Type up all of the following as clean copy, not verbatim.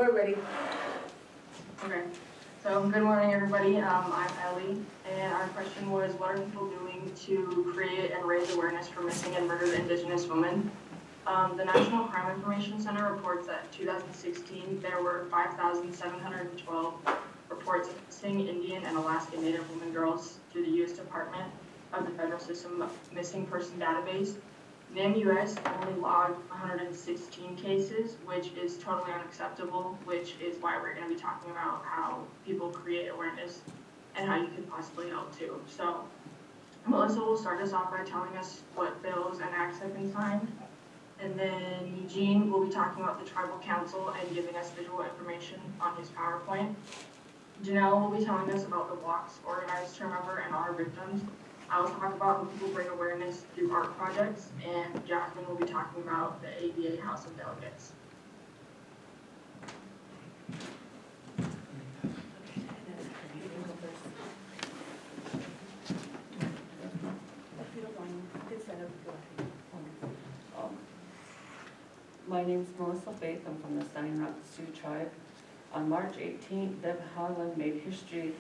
We're ready. Okay, so good morning, everybody. I'm Ellie, and our question was, what are people doing to create and raise awareness for missing and murdered Indigenous women? The National Crime Information Center reports that in 2016, there were 5,712 reports of missing Indian and Alaska Native women girls through the U.S. Department of the Federal System Missing Person Database. The MUS only logged 116 cases, which is totally unacceptable, which is why we're going to be talking about how people create awareness and how you could possibly help too. So Melissa will start us off by telling us what bills and acts have been signed. And then Eugene will be talking about the Tribal Council and giving us visual information on his PowerPoint. Janelle will be telling us about the walks organized to remember and honor victims. I will talk about how people bring awareness through art projects, and Jacqueline will be talking about the ABA House of Delegates. My name is Melissa Faith. I'm from the Standing Rock Sioux tribe. On March 18th, Deb Haaland made history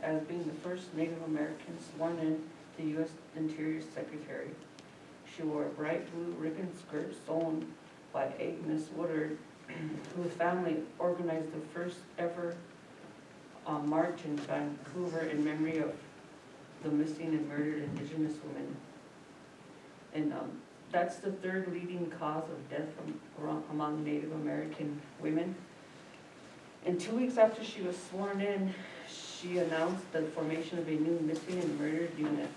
as being the first Native American sworn in to U.S. Interior Secretary. She wore a bright blue ribbon skirt sewn by Agnes Woodard, whose family organized the first ever march in Vancouver in memory of the missing and murdered Indigenous women. And that's the third leading cause of death among Native American women. And 2 weeks after she was sworn in, she announced the formation of a new missing and murdered unit.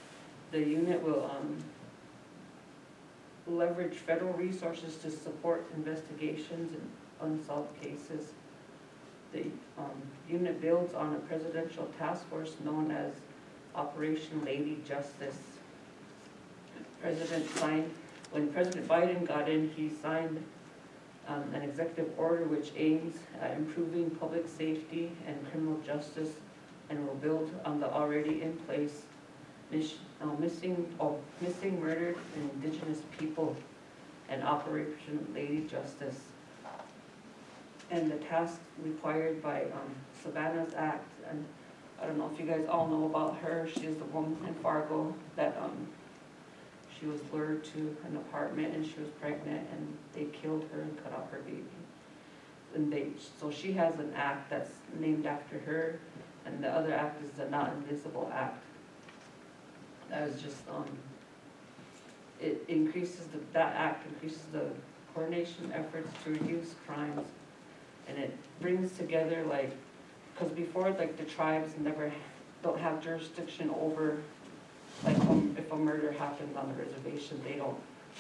The unit will leverage federal resources to support investigations and unsolved cases. The unit builds on a presidential task force known as Operation Lady Justice. When President Biden got in, he signed an executive order which aims at improving public safety and criminal justice and will build on the already in place missing, murdered, and Indigenous people and Operation Lady Justice. And the task required by Savannah's Act, and I don't know if you guys all know about her. She is the woman in Fargo that she was lured to an apartment and she was pregnant and they killed her and cut off her baby. And so she has an act that's named after her, and the other act is the Not Invisible Act. That is just it increases that act increases the coordination efforts to reduce crimes, and it brings together because before the tribes don't have jurisdiction over if a murder happens on the reservation,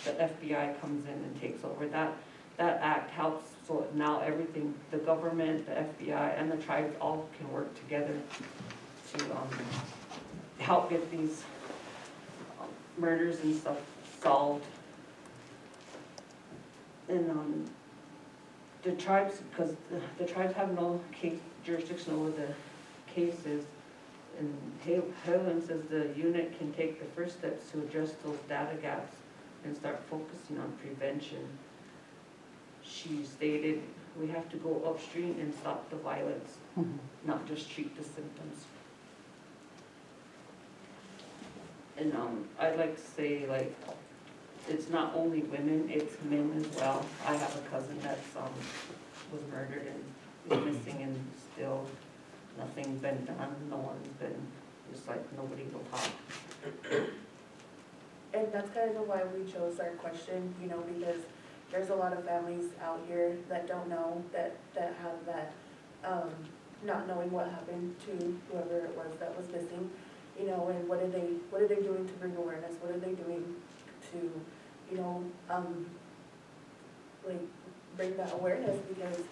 the FBI comes in and takes over. That act helps, so now everything, the government, the FBI, and the tribes all can work together to help get these murders and stuff solved. And the tribes, because the tribes have no jurisdiction over the cases, and Helen says the unit can take the first steps to address those data gaps and start focusing on prevention. She stated, we have to go upstream and stop the violence, not just treat the symptoms. And I'd like to say, it's not only women, it's men as well. I have a cousin that was murdered and is missing, and still nothing's been done. No one's been, just nobody will talk. And that's kind of why we chose our question, because there's a lot of families out here that don't know, that have that, not knowing what happened to whoever it was that was missing, and what are they doing to bring awareness? What are they doing to, bring that awareness? Because,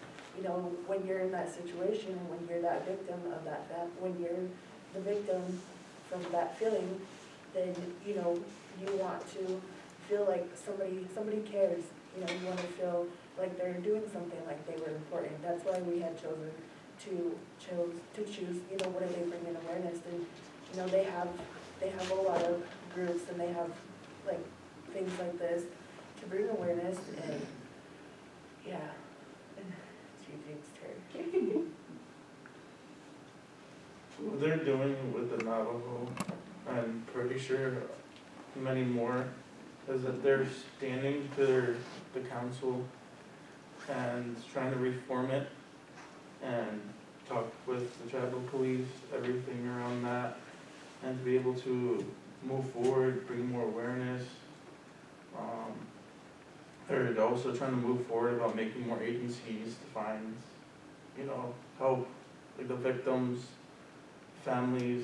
when you're in that situation, when you're that victim of that, when you're the victim from that feeling, then, you want to feel like somebody cares. You want to feel like they're doing something, like they were important. That's why we had chosen to choose, what are they bringing awareness? And, they have a lot of groups, and they have, things like this to bring awareness, and, yeah, she thinks they're doing with the Navajo, I'm pretty sure many more, is that they're standing to the council and trying to reform it and talk with the tribal police, everything around that, and to be able to move forward, bring more awareness. They're also trying to move forward about making more agencies to find, help, like the victims, families,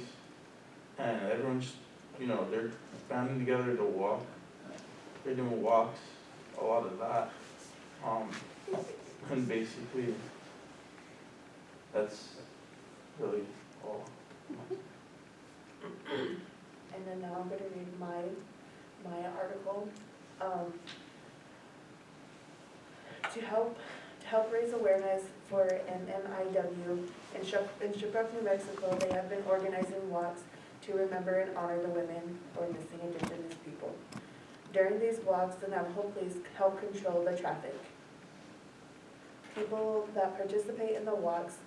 and everyone's, they're banding together to walk. They're doing walks, a lot of that. And basically, that's really all. And then now I'm gonna read my article. To help raise awareness for MMIW in Shiprock, New Mexico, they have been organizing walks to remember and honor the women or missing Indigenous people. During these walks, the Navajo police help control the traffic. People that participate in the walks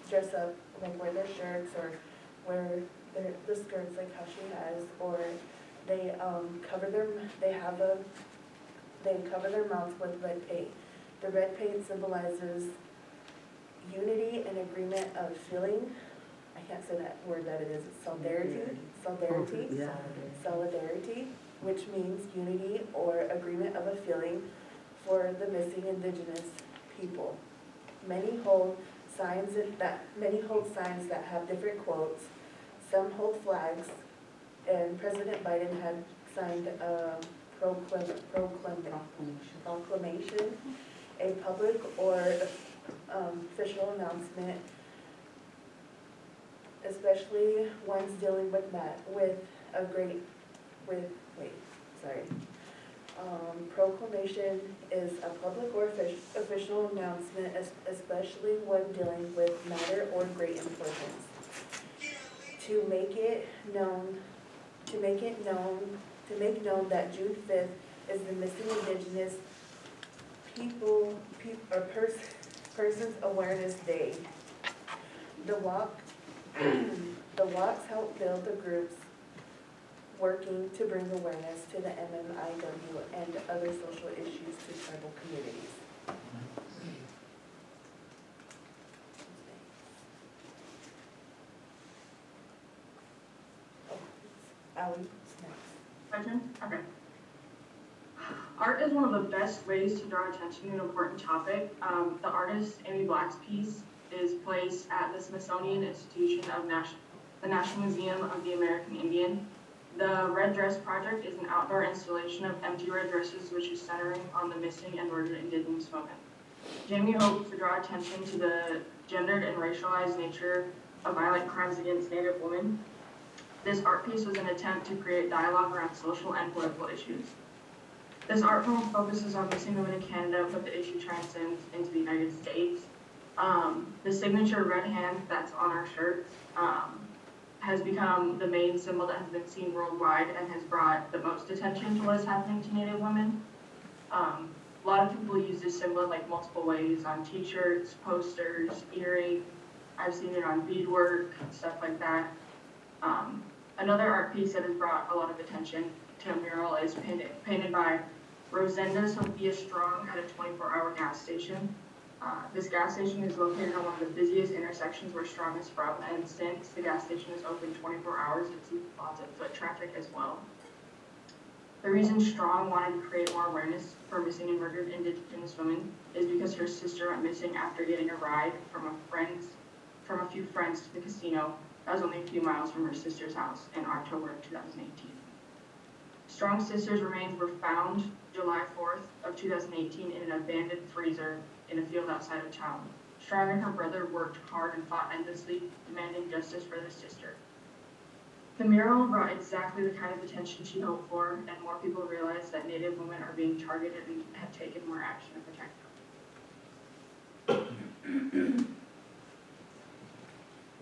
dress up, like wear their shirts or wear the skirts like how she has, or they cover their mouths with red paint. The red paint symbolizes unity and agreement of feeling. I can't say that word that it is. It's solidarity, which means unity or agreement of a feeling for the missing Indigenous people. Many hold signs that have different quotes. Some hold flags, and President Biden had signed a proclamation, a public or official announcement, especially ones dealing with proclamation is a public or official announcement, especially one dealing with matter or great importance. To make known that June 5th is the Missing Indigenous Persons Awareness Day. The walks help build the groups working to bring awareness to the MMIW and other social issues to tribal communities. Allie, next. My turn? Okay. Art is one of the best ways to draw attention to an important topic. The artist Amy Black's piece is placed at the Smithsonian Institution of the National Museum of the American Indian. The Red Dress Project is an outdoor installation of empty red dresses which is centering on the missing and murdered Indigenous women. Jamie hopes to draw attention to the gendered and racialized nature of violent crimes against Native women. This art piece was an attempt to create dialogue around social and political issues. This art film focuses on missing women in Canada, but the issue transcends into the United States. The signature red hand that's on our shirts has become the main symbol that has been seen worldwide and has brought the most attention to what is happening to Native women. A lot of people use this symbol in multiple ways, on t-shirts, posters, earrings. I've seen it on beadwork, stuff like that. Another art piece that has brought a lot of attention to a mural is painted by Rosenda Sophia Strong at a 24-hour gas station. This gas station is located on one of the busiest intersections where Strong is from, and since the gas station is open 24 hours, it sees lots of foot traffic as well. The reason Strong wanted to create more awareness for missing and murdered Indigenous women is because her sister went missing after getting a ride from a few friends to the casino that was only a few miles from her sister's house in October of 2018. Strong's sister's remains were found July 4th of 2018 in an abandoned freezer in a field outside of town. Strong and her brother worked hard and fought endlessly, demanding justice for their sister. The mural brought exactly the kind of attention she hoped for, and more people realized that Native women are being targeted and have taken more action to protect them.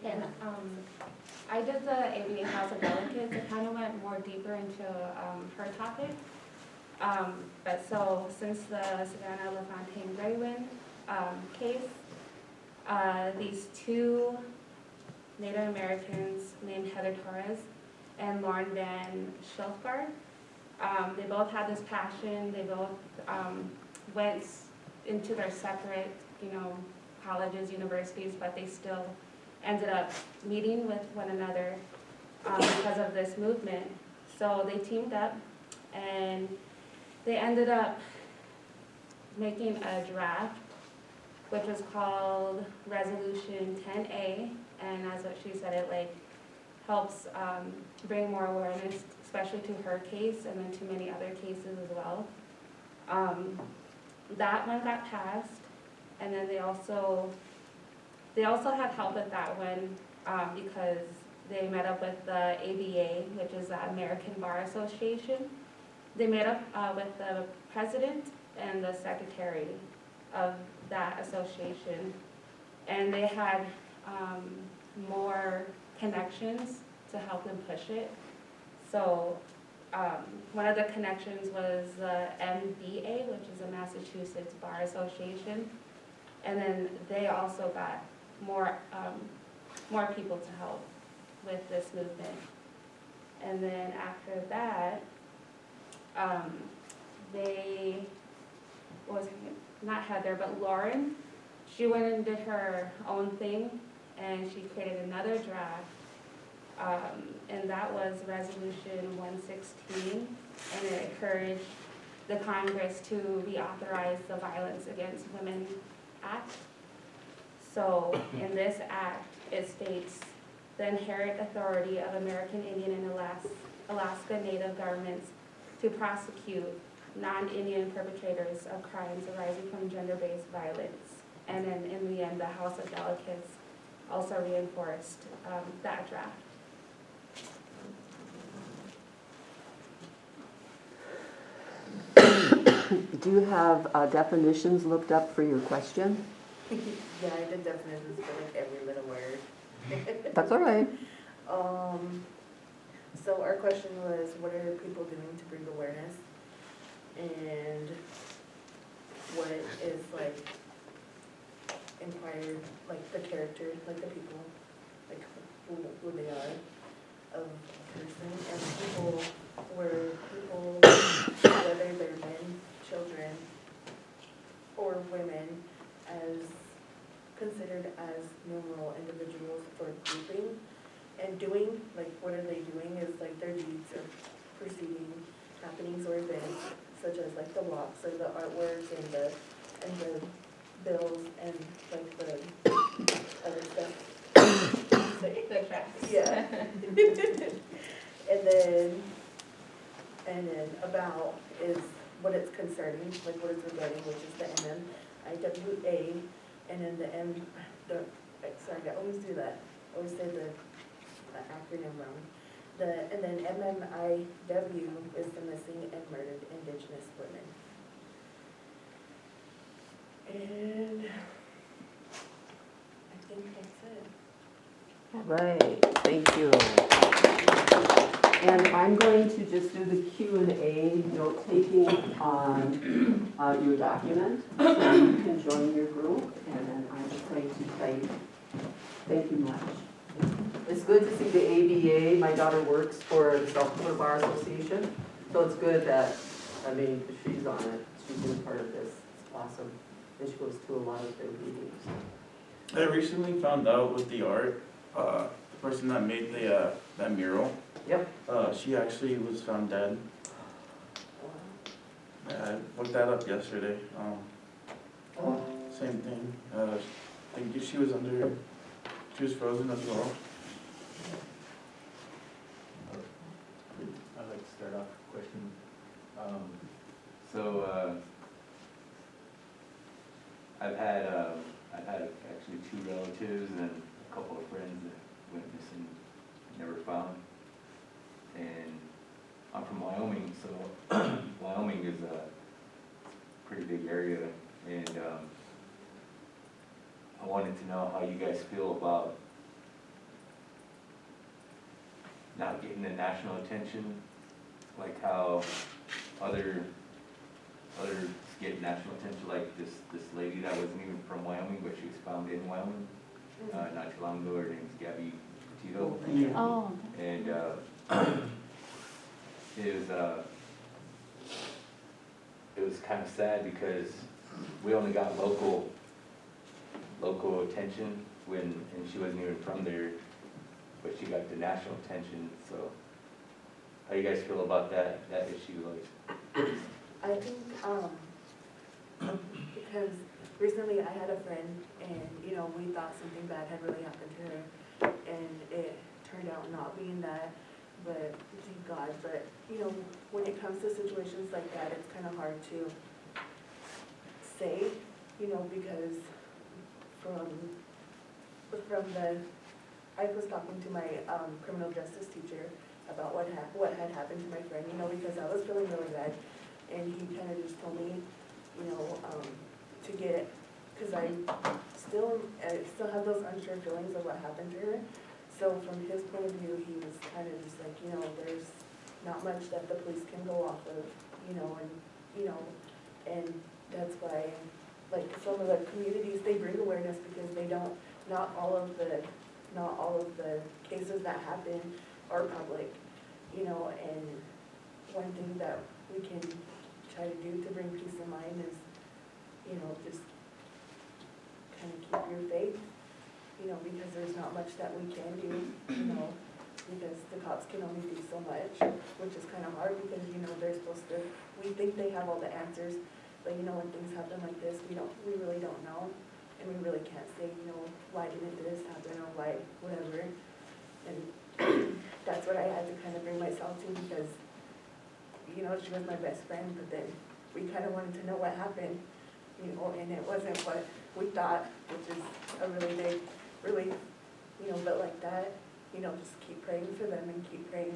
And I did the ABA House of Delegates. It kind of went more deeper into her topic. But so since the Savannah LaFontaine Raywin case, these two Native Americans named Heather Torres and Lauren Van Schilfgaard. They both had this passion. They both went into their separate, colleges, universities, but they still ended up meeting with one another because of this movement. So they teamed up and they ended up making a draft, which was called Resolution 10A, and as what she said, it helps bring more awareness, especially to her case and then to many other cases as well. That one got passed, and then they also had help with that one because they met up with the ABA, which is the American Bar Association. They met up with the president and the secretary of that association, and they had more connections to help them push it. So one of the connections was the MVA, which is the Massachusetts Bar Association, and then they also got more people to help with this movement. And then after that, not Heather, but Lauren, she went and did her own thing, and she created another draft, and that was Resolution 116, and it encouraged the Congress to reauthorize the Violence Against Women Act. So in this act, it states the inherent authority of American Indian and Alaska Native governments to prosecute non-Indian perpetrators of crimes arising from gender-based violence. And then in the end, the House of Delegates also reinforced that draft. Do you have definitions looked up for your question? Yeah, I did definitions for every little word. That's all right. So our question was, what are people doing to bring awareness? And what is inquired, the character, the people, who they are of a person. And people were people, whether they're men, children, or women, as considered as numeral individuals for grouping and doing, what are they doing is their deeds or preceding happenings or events, such as the walks or the artwork and the bills and the other stuff. The tracks. Yeah. and then about is what it's concerning, what it's regarding, which is the MMIWA, and then sorry, I always do that. I always say the acronym wrong. And then MMIW is the missing and murdered Indigenous women. And I think that's it. All right, thank you. And I'm going to just do the Q&A note-taking on your document, so you can join your group, and then I'm just going to type, thank you much. It's good to see the ABA. My daughter works for the South Dakota Bar Association, so it's good that, she's on it. She's been part of this. It's awesome. And she goes to a lot of their meetings. I recently found out with the art, the person that made that mural, Yep. she actually was found dead. I looked that up yesterday. Same thing. I think she was frozen as well. I'd like to start off with a question. I've had actually 2 relatives and a couple of friends that went missing, never found. And I'm from Wyoming, so Wyoming is a pretty big area, and I wanted to know how you guys feel about not getting the national attention, like how others get national attention, like this lady that wasn't even from Wyoming, but she was found in Wyoming not too long ago. Her name's Gabby Petito. Oh. And it was kind of sad because we only got local attention and she wasn't even from there, but she got the national attention. So how you guys feel about that issue? Like, I think, because recently I had a friend and, you know, we thought something bad had really happened to her and it turned out not being that, but thank God. But, you know, when it comes to situations like that, it's kind of hard to say, you know, because I was talking to my criminal justice teacher about what had happened to my friend, you know, because I was feeling really bad. And he kind of just told me, you know, because I still have those unsure feelings of what happened to her. So from his point of view, he was kind of just like, you know, there's not much that the police can go off of, and that's why, like, some of the communities, they bring awareness because they don't, not all of the cases that happen are public, you know, and one thing that we can try to do to bring peace of mind is, you know, just kind of keep your faith, you know, because there's not much that we can do, you know, because the cops can only do so much, which is kind of hard because, you know, they're supposed to, we think they have all the answers, but, you know, when things happen like this, we really don't know, and we really can't say, you know, why didn't this happen or why, whatever, and that's what I had to kind of bring myself to because, you know, she was my best friend, but then we kind of wanted to know what happened, you know, and it wasn't what we thought, which is a really big relief, you know, but like that, you know, just keep praying for them and keep praying,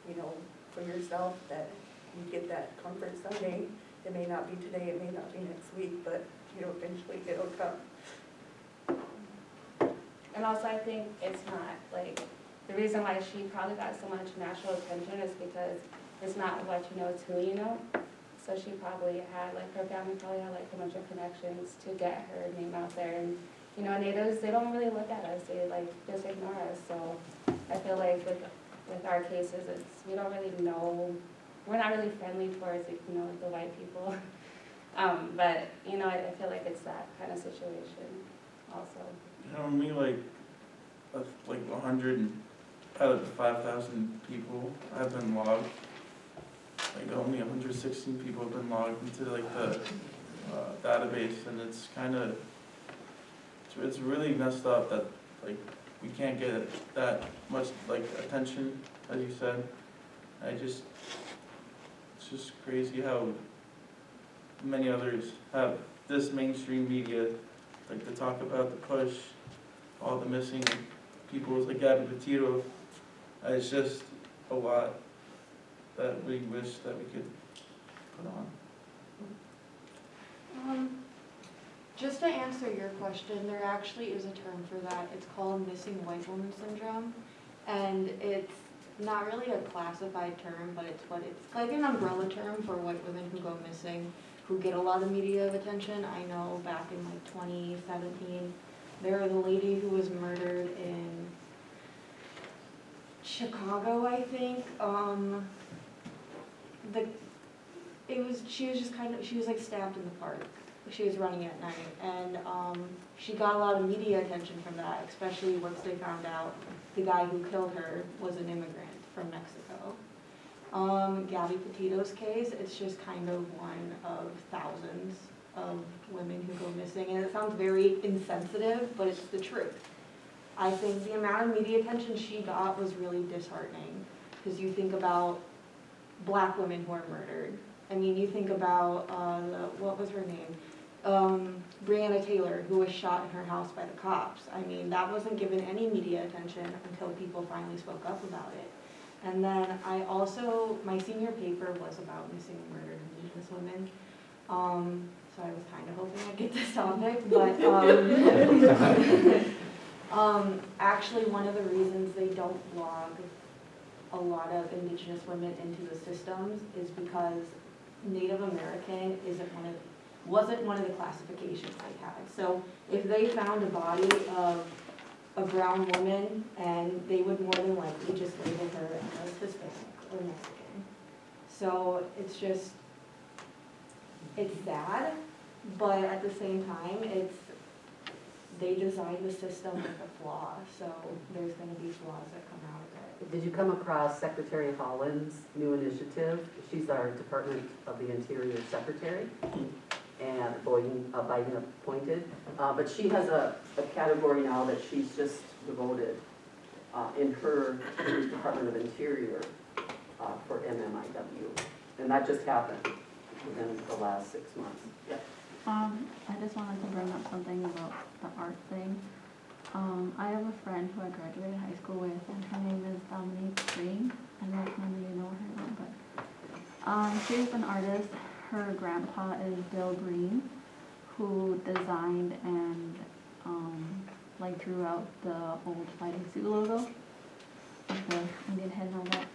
you know, for yourself that you get that comfort someday. It may not be today, it may not be next week, but, you know, eventually it'll come. And also I think it's not, like, the reason why she probably got so much national attention is because it's not what you know, it's who you know. So she probably had, like, her family probably had, like, a bunch of connections to get her name out there. And, you know, natives, they don't really look at us, they, like, just ignore us. So I feel like with our cases, we don't really know, we're not really friendly towards, like, you know, the white people. But, you know, I feel like it's that kind of situation also. You know, only like 100 out of the 5,000 people have been logged. Like only 116 people have been logged into like the database, and it's kind of, it's really messed up that like we can't get that much like attention, as you said. It's just crazy how many others have this mainstream media, like to talk about the push, all the missing people, like Gabby Petito. It's just a lot that we wish that we could put on. Just to answer your question, there actually is a term for that. It's called missing white woman syndrome. And it's not really a classified term, but it's like an umbrella term for white women who go missing, who get a lot of media attention. I know back in like 2017, there was a lady who was murdered in Chicago, I think. She was like stabbed in the park. She was running at night, and she got a lot of media attention from that, especially once they found out the guy who killed her was an immigrant from Mexico. Gabby Petito's case, it's just kind of one of thousands of women who go missing, and it sounds very insensitive, but it's the truth. I think the amount of media attention she got was really disheartening, because you think about Black women who are murdered. I mean, you think about, what was her name? Breonna Taylor, who was shot in her house by the cops. I mean, that wasn't given any media attention until people finally spoke up about it. And then my senior paper was about missing and murdered Indigenous women. So I was kind of hoping I'd get this topic, but actually one of the reasons they don't log a lot of Indigenous women into the systems is because Native American wasn't one of the classifications they had. So if they found a body of a brown woman, and they would more than likely just label her as Hispanic or Mexican. So it's just, it's sad, but at the same time, they designed the system with a flaw, so there's gonna be flaws that come out of it. Did you come across Secretary Holland's new initiative? She's our Department of the Interior Secretary, and Biden appointed. But she has a category now that she's just devoted in her Department of Interior for MMIW. And that just happened within the last 6 months. Yeah. I just wanted to bring up something about the art thing. I have a friend who I graduated high school with, and her name is Dominique Green. I don't know if none of you know her or not, but she's an artist. Her grandpa is Bill Green, who designed and like drew out the old Fighting Sioux logo with the Indian head and all that.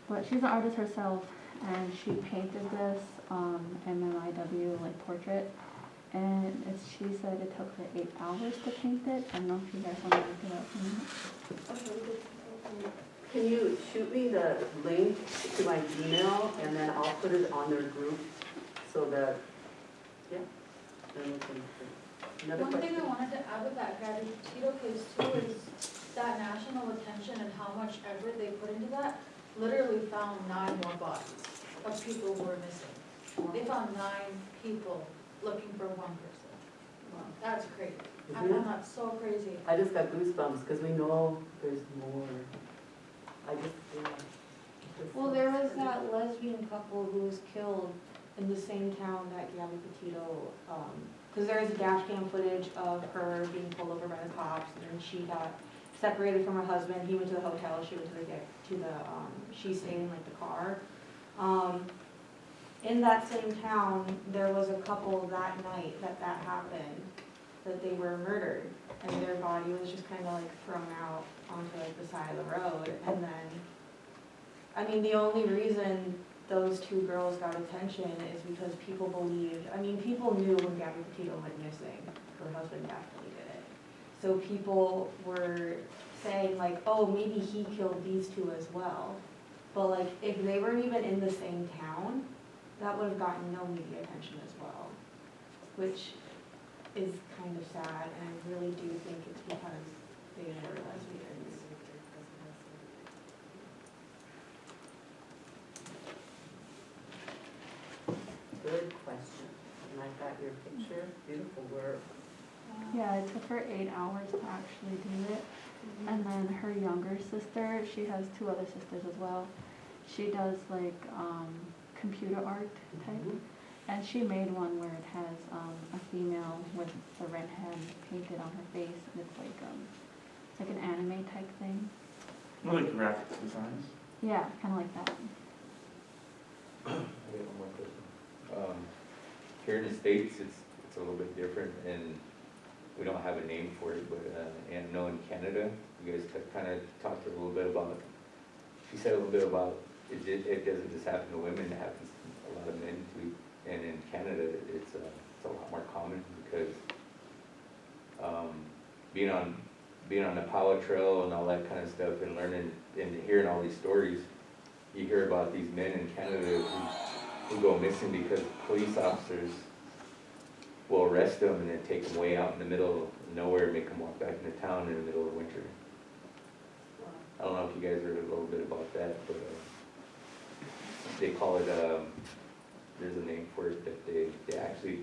But she's an artist herself, and she painted this MMIW like portrait. And she said it took her 8 hours to paint it. I don't know if you guys want to look it up. Can you shoot me the link to my Gmail, and then I'll put it on their group so that, yeah. Then we can, another One thing I question? wanted to add with that Gabby Petito case too is that national attention and how much effort they put into that, literally found 9 more bodies of people who were missing. They found 9 people looking for 1 person. That's crazy. I Isn't it? found that so crazy. I just got goosebumps because we know there's more. I just, yeah. It's Well, so there was sad. that lesbian couple who was killed in the same town that Gabby Petito, because there is a dash cam footage of her being pulled over by the cops, and then she got separated from her husband. He went to the hotel, she went to the she stayed in like the car. In that same town, there was a couple that night that happened, that they were murdered, and their body was just kind of like thrown out onto like the side of the road. And then, I mean, the only reason those 2 girls got attention is because people believed, I mean, people knew when Gabby Petito went missing, her husband definitely did it. So people were saying like, oh, maybe he killed these 2 as well. But like, if they weren't even in the same town, that would have gotten no media attention as well, which is kind of sad, and I really do think it's because they were lesbians. Good question. And I got your picture. Beautiful work. Yeah, it took her 8 hours to actually do it. And then her younger sister, she has 2 other sisters as well. She does like computer art type. And she made one where it has a female with the red hand painted on her face, and it's like an anime type thing. More like graphics designs. Yeah, kind of like that. I got one more question. Here in the States, it's a little bit different, and we don't have a name for it, but and no, in Canada, you guys kind of talked a little bit about, she said a little bit about, it doesn't just happen to women, it happens to a lot of men too. And in Canada, it's a lot more common because being on the power trail and all that kind of stuff, and learning and hearing all these stories, you hear about these men in Canada who go missing because police officers will arrest them and then take them way out in the middle of nowhere and make them walk back into town in the middle of winter. I don't know if you guys heard a little bit about that, but they call it, there's a name for it, that they actually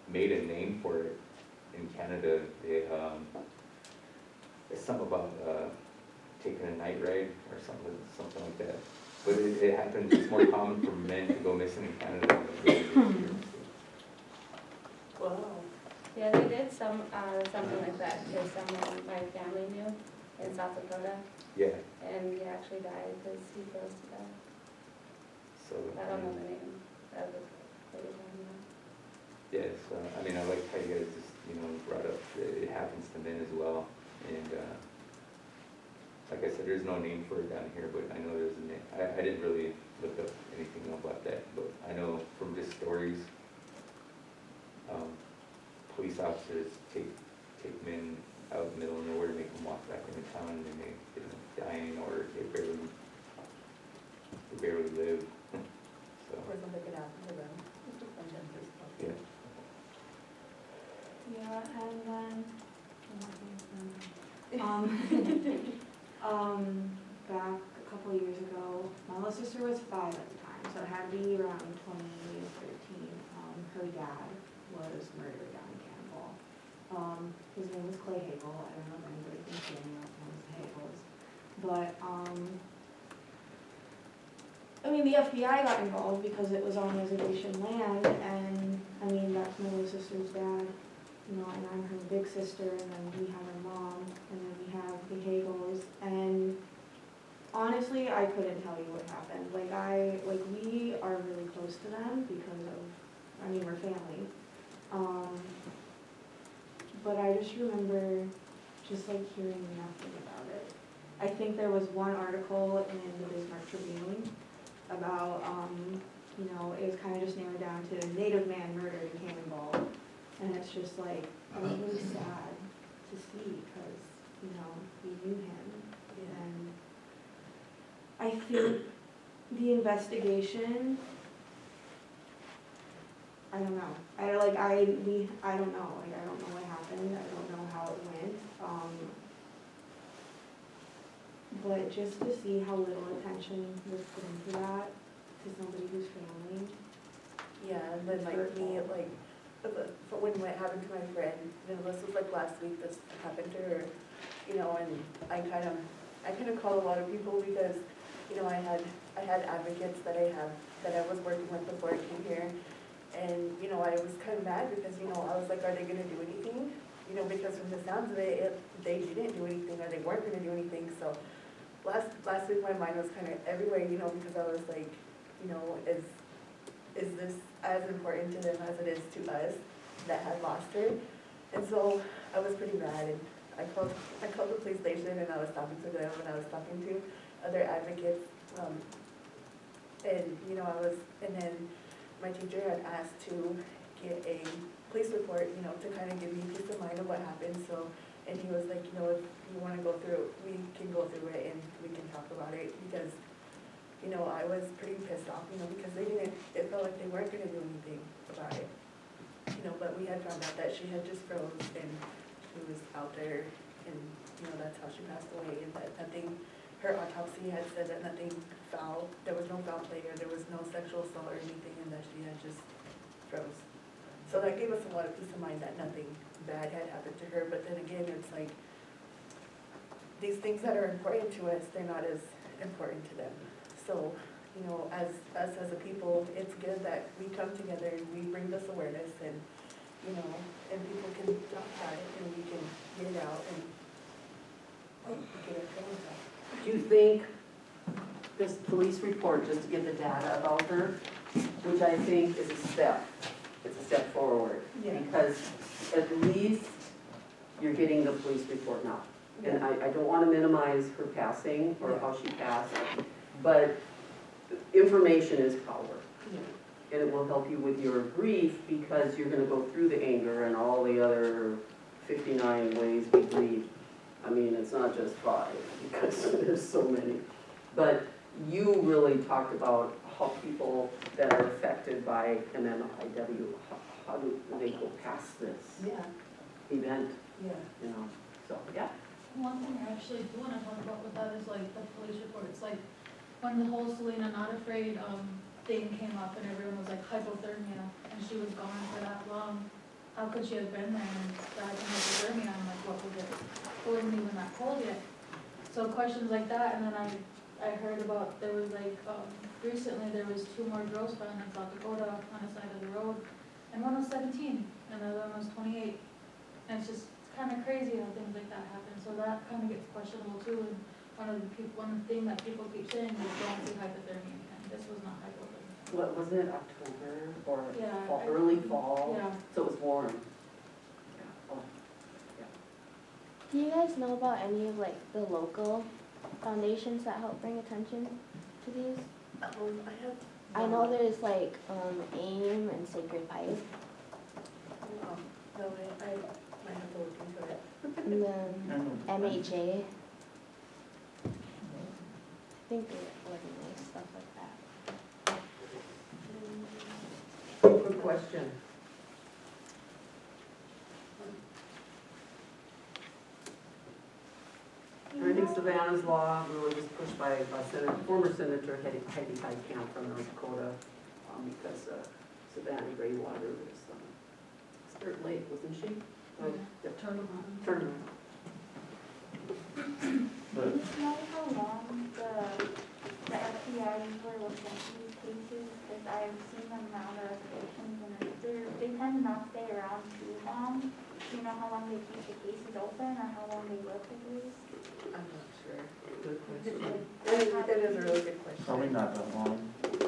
made a name for it in Canada. They, it's something about taking a night ride or something like that. But it happens, it's more common for men to go missing in Canada than it really is here. Wow. Yeah, they did something like that to someone my family knew in South Dakota, Yeah, and he actually died because he froze to death. so. I don't know the name of the lady down there. Yes, I mean, I like how you guys just, brought up, it happens to men as well. And like I said, there's no name for it down here, but I know there's a name. I didn't really look up anything about that, but I know from just stories, police officers take men out in the middle of nowhere, make them walk back into town and they dying or they barely live, so, Or something could happen to them. yeah. Yeah, and then, back a couple of years ago, my little sister was 5 at the time, so it had to be around 2013. Her dad was murdered down in Campbell. His name was Clay Hagel. I don't know if anybody can see him, knows the Hagels. But, I mean, the FBI got involved because it was on reservation land, and, I mean, that's my little sister's dad, you know, and I'm her big sister, and then we have her mom, and then we have the Hagels, and honestly, I couldn't tell you what happened. We are really close to them because of, I mean, we're family. But I just remember just like hearing nothing about it. I think there was one article in the Bismarck Tribune about, you know, it was kind of just narrowed down to Native man murdered in Cannonball. And it's just like, it was really sad to see because, you know, we knew him. And I think the investigation, I don't know. I don't know. Like, I don't know what happened. I don't know how it went. But just to see how little attention was put into that to somebody who's family. Yeah, and then like me, like, when it happened to my friend, and this was like last week, this happened to her, you know, and I kind of called a lot of people because, you know, I had advocates that I was working with before I came here, and, you know, I was kind of mad because, you know, I was like, are they gonna do anything? You know, because from the sounds of it, they didn't do anything, or they weren't gonna do anything, so last week my mind was kind of everywhere, you know, because I was like, you know, is this as important to them as it is to us that had lost her? And so I was pretty mad, and I called the police station, and I was talking to them, and I was talking to other advocates, and, you know, and then my teacher had asked to get a police report, you know, to kind of give me peace of mind of what happened, so, and he was like, you know, if you want to go through, we can go through it and we can talk about it, because, you know, I was pretty pissed off, you know, because it felt like they weren't going to do anything about it, you know, but we had found out that she had just froze and she was out there, and, you know, that's how she passed away, and that nothing, her autopsy had said that nothing foul, there was no foul play, or there was no sexual assault or anything, and that she had just froze. So that gave us a lot of peace of mind that nothing bad had happened to her, but then again, it's like, these things that are important to us, they're not as important to them. So, you know, as us as a people, it's good that we come together and we bring this awareness, and, you know, and people can talk about it, and we can get it out and get our feelings out. Do you think this police report, just to get the data about her, which I think is a step, it's a step forward? Yeah. Because at least you're getting the police report now. And I don't want to minimize her passing or how she passed, but information is power. And it will help you with your grief, because you're going to go through the anger and all the other 59 ways we grieve. I mean, it's not just 5, because there's so many. But you really talked about how people that are affected by MMIW, how do they go past this event, Yeah. you know? So, yeah. One thing I actually do want to talk about with that is like the police reports, like when the whole Selena Not Afraid thing came up and everyone was like hypothermia, and she was gone for that long. How could she have been there and died from hypothermia? I'm like, what was it? It wasn't even that cold yet. So questions like that, and then I heard about, there was like, recently there was 2 more girls found in South Dakota on the side of the road, and one was 17 and the other one was 28. And it's just kind of crazy how things like that happen, so that kind of gets questionable too. And one thing that people keep saying is don't see hypothermia again. This was not hypothermia. What was it, October or Yeah, fall, early fall? Yeah. So it was warm. Yeah. Oh. Do you guys know about any of like the local foundations that help bring attention to these? I know there's like AIM and Sacred Pipe. No, I might have to look into it. And then MHA. I think they organize stuff like that. Good question. I think Savannah's law really was pushed by former Senator Heidi Heitkamp from North Dakota, because Savannah Graywater was Spirit Lake, wasn't she? Or, yeah, Tournament. But Do you know how long the FBI usually looks into these cases? Because I've seen them around the reservations and they tend to not stay around too long. Do you know how long they keep the cases open or how long they work with these? I'm not sure. Good question. That is a really good question. probably not that long.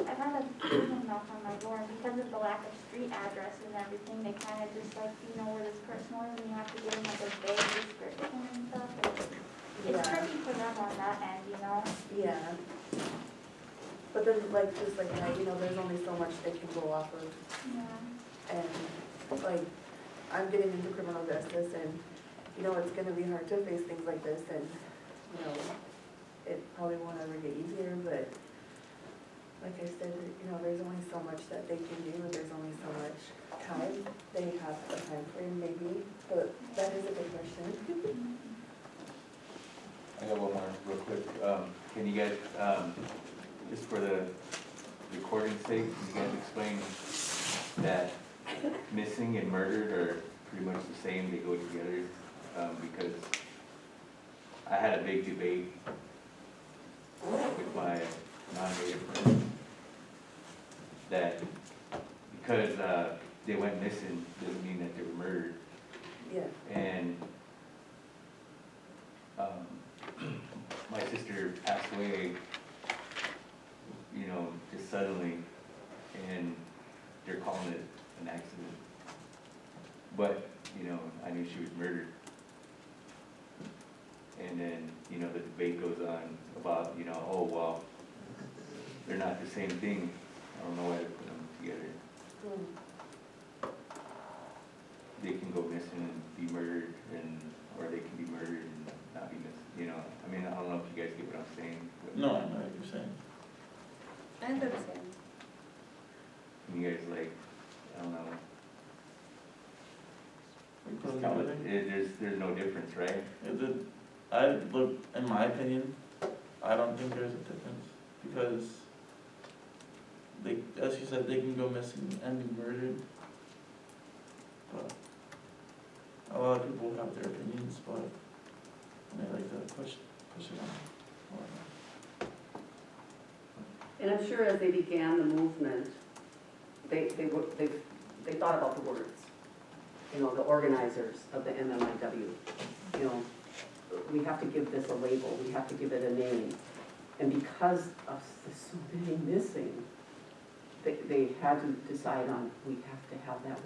I've had a few of them knock on my door and because of the lack of street addresses and everything, they kind of just like, you know where this person lives and you have to give them like a vague description and stuff. It's Yeah. tricky for them on that end, you know? Yeah. But then, like, just like that, you know, there's only so much they can go off of. Yeah. And, like, I'm getting into criminal justice and, you know, it's gonna be hard to face things like this and, you know, it probably won't ever get easier, but like I said, you know, there's only so much that they can do, and there's only so much time. They have a time frame maybe, but that is a good question. I got one more real quick. Can you guys, just for the recording's sake, can you guys explain that missing and murdered are pretty much the same, they go together? Because I had a big debate with my non-native friends that because they went missing doesn't mean that they were murdered. Yeah. And my sister passed away, you know, just suddenly, and they're calling it an accident. But, you know, I knew she was murdered. And then, you know, the debate goes on about, you know, oh, well, they're not the same thing. I don't know why they put them together. They can go missing and be murdered, and or they can be murdered and not be missing. You know, I mean, I don't know if you guys get what I'm saying. But No, I know what you're saying. I understand. you guys like, I don't know. Because everything- There's no difference, right? In my opinion, I don't think there's a difference, because they, as you said, they can go missing and be murdered. But a lot of people have their opinions, but they like to push it on. And I'm sure as they began the movement, they thought about the words. You know, the organizers of the MMIW, you know, we have to give this a label, we have to give it a name. And because of so many missing, they had to decide on, we have to have that